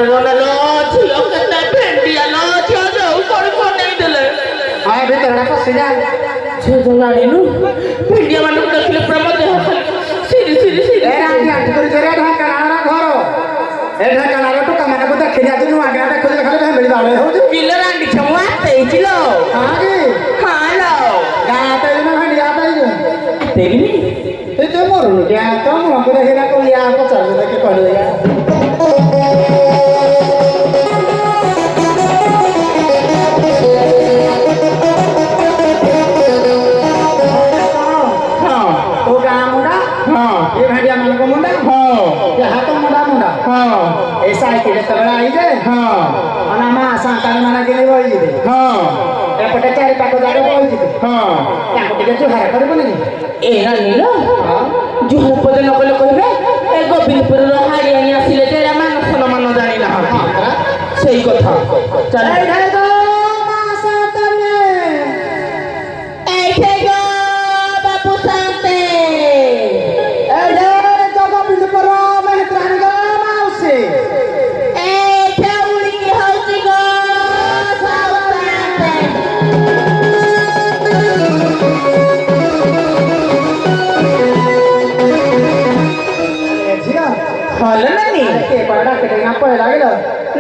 लो झियो केते भेंडिया लो झियो जाऊ कोन कोन नहीं देले आ भीतर पसी जा झियो जनानी नु भेंडिया माने देखले प्रमोद सिरी सिरी सिरी ए आंटी आंटी कर जरे ढाकाना घर ए ढाकाना तो कमाना को देखि जा तू आगे आगे खोज खाली भेंडी दाले हो तू किलो रांडी छमुआ तेजिलो हां की हां लो गाते न भेंडी आता ही तेगिनी ए तो मोर क्या तो हमको देखिना को या को चल के कहले या जुहार पद नकल कहे ए गोविंदपुर हाड़िया आसिले तेरा मान सम्मान जानी ना से कथा चल बाबू शांति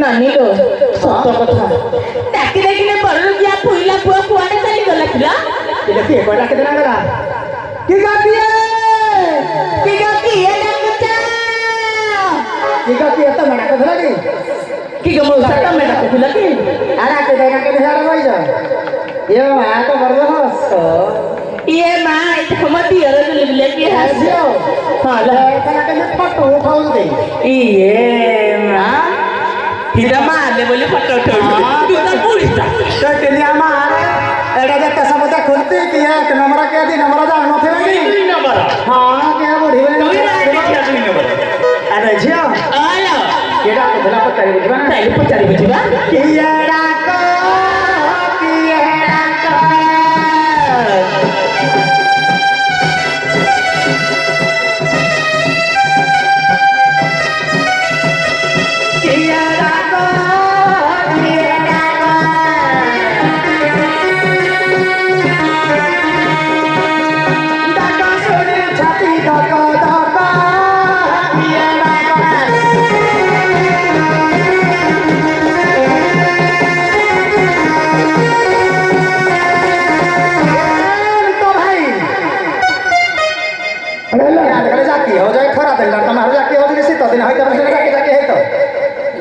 नानी लो सत कथा डाकी देखिने बड़ जिया फुइला पुआ कुआडे चली गला किला ये के बड़ा के देना गला की गाती है डाकचा की गाती है तो मना को धला की गमो सटा में डाक खुला की अरे के देना के देना भाई जा ये मां तो बरदोस ये मां इतमती अरे ले के हसियो हां ले कना के फोटो उठाऊ दे ये मां हिरा मारले बोले फोटो उठाऊ तू तो पुलिसा तो टेलिया मार एडा जे कैसा बता खुलती कि है कि नंबर के दी नंबर जा न थे नहीं दुई नंबर हां के बुढ़ी वाली दुई नंबर अरे झियो आलो केडा के धला पचारी बुझबा ना ताई पचारी बुझबा कि एडा को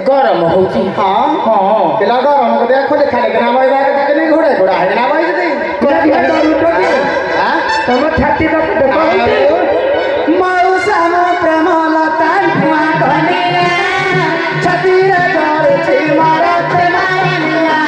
गरम होची हां हां केला गरम को देखो ले खाली गना भाई बारे तक नहीं घोड़े घोड़ा है ना भाई जदी कोठिया तो लुटो की हां तुम छाती तो देखो मारू सानो प्रेमला तान कुआ कनिया छाती रे गरे छी मारा प्रेमानिया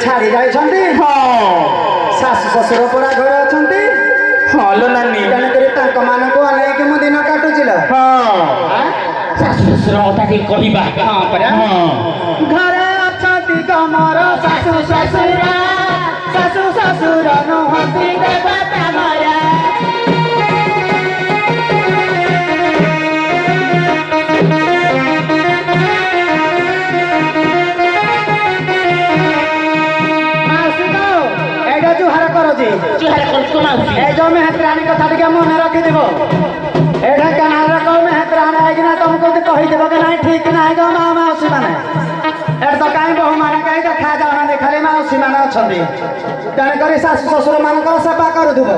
छाड़ी जाइछन्ती सासु ससुर परा घर अछन्ती हलो नानी जाने करे तांक मानको आले के म दिन काटुचिल सासु ससुर ओटा के कहिबा हां परा घर अछन्ती तमर सासु ससुर नहति देवता मरा ଅଛନ୍ତି ତେଣୁକରି ଶାଶୁ ଶ୍ୱଶୁର ମାନଙ୍କର ସେବା କରୁଥିବ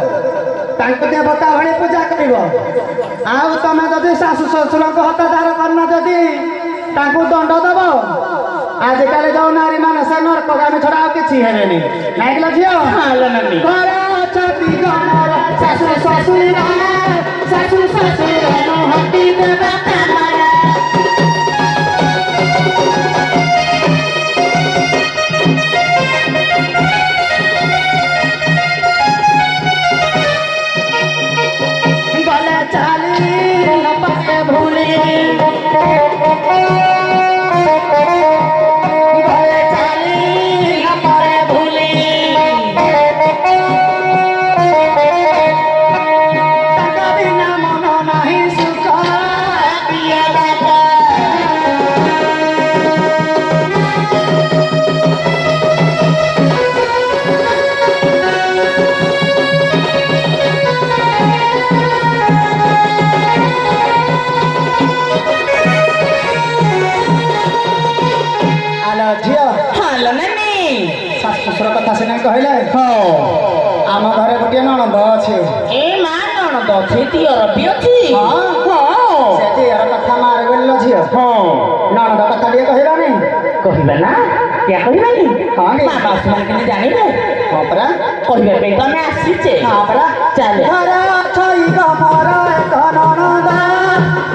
ତାଙ୍କୁ ଦେବତା ଭଳି ପୂଜା କରିବ ଆଉ ତମେ ଯଦି ଶାଶୁ ଶ୍ୱଶୁରଙ୍କ ହତାଦାର କରିନ ଯଦି ତାଙ୍କୁ ଦଣ୍ଡ ଦେବ ଆଜିକାଲି ଯୋଉ ନାରୀ ମାନେ ସେ ନର୍କଗାମୀ ଛଡା ଆଉ କିଛି ହେବେନି ନାଇଁ କିଲୋ ଝିଅ ହାଲୋ ନାନୀ ଘର ଅଛନ୍ତି ଗମର ଶାଶୁ ଶ୍ୱଶୁର ଶାଶୁ ଶ୍ୱଶୁର ନୁହନ୍ତି ଦେବା କାମରା ଗଲେ ଚାଲି ପାଟେ ଭୁଲି ଗଲେ ଚାଲି ପାଟେ ଭୁଲି ତାଙ୍କ ବିନା ମନ ନାହିଁ ସୁଖ ପିଏ ବାପା ଆଲୋ ଝିଅ ହାଲୋ ନାନୀ ଶାଶୁ ଶ୍ୱଶୁର କଥା ସିନା କହିଲେ ହଁ ଆମ ଘରେ ଗୋଟିଏ ନଣନ୍ଦ ଅଛି ଏ ମା ନଣନ୍ଦ ଅଛି ଦିଅର ବି ଅଛି ହଁ? ହଁ ସେ ଝିଅର କଥା ମାର ବୋଲିଲ ଝିଅ ହଁ ନଣନ୍ଦ କଥା ଟିକେ କହିବାନି କହିବା ନା କିଆ କହିବାନି ହଁ କି? ମା ବାପା ମାନେ କେମିତି ଜାଣିବେ ହଁ ପରା କହିବା ପାଇଁ ତ ଆମେ ଆସିଛେ ହଁ ପରା ଚାଲେ ଘର ଛଇ ଗମର ଏକ ନଣନ୍ଦ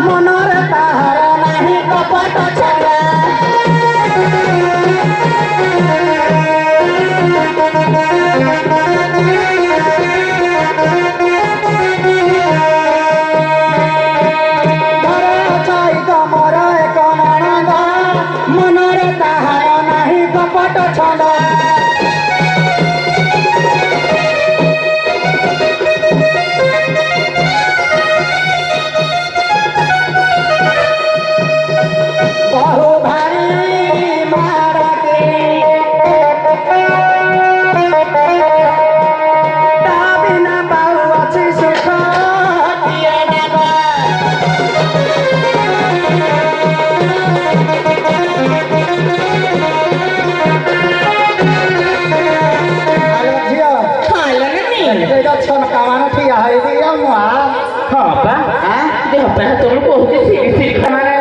ମନରେ ତାହାର ନାହିଁ କପଟ ଛଡ଼ା ଘର ଛଇ ଗମର ଏକ ନଣନ୍ଦ ମନରେ ତାହାର ନାହିଁ କପଟ ଛଡ଼ା बहु भारी मारके ता बिना बाहु अछि सुख किए नेबा आलो झियो ହାଲୋ ନାନୀ ଏ ଗଛ କାମାନ ଠିଆ ହେଇଛି ମୁଆ ହଁ ପା ଦେହ ପାଇଁ ତମକୁ କହୁଛି ସିରି ସିରି ମାନେ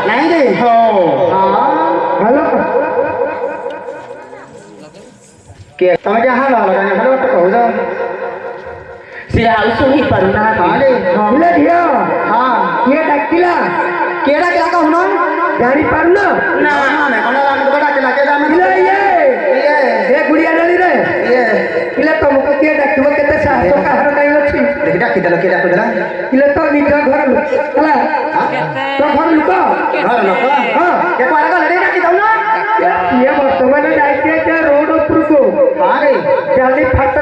ନାଇଁ କି ହଉ ହ୍ୟାଲୋ କିଏ ତମେ ଯାହା ହଲ ହ୍ୟାଲୋ ଗୋଟେ କହୁଛ ସେ ଆଉ ଶୋଇ ହଁ ପାରୁନାହାନ୍ତି ରେ ଝିଅ ହଁ କିଏ ଡାକିଲା କିଏ ଡାକିଲା କହୁନ ଜାଣିପାରୁନ ନା ଡାକିଲା କିଏ ଏ ଗୁଡିଆ ନାଳୀରେ କିଲେ ତମକୁ କିଏ ଡାକିବ କେତେ ସାହସ କାହାର କାହିଁ ଅଛି ଦେଖି ଡାକିଦେଲ କିଏ ଡାକୁଥିଲା କିଲେ ତ ନିଜ ଘର ଲୋକ ହେଲା ତ ଘର ଲୋକ ଘର ଲୋକ ହଁ କେ କୁଆଡ଼େ ଗଲେ ଡାକି ଦଉନ ଇଏ ବର୍ତ୍ତମାନ ଯାଇଛି ରୋଡ ଉପରକୁ ହଁ ରେ ଜାଲି ଫାଟ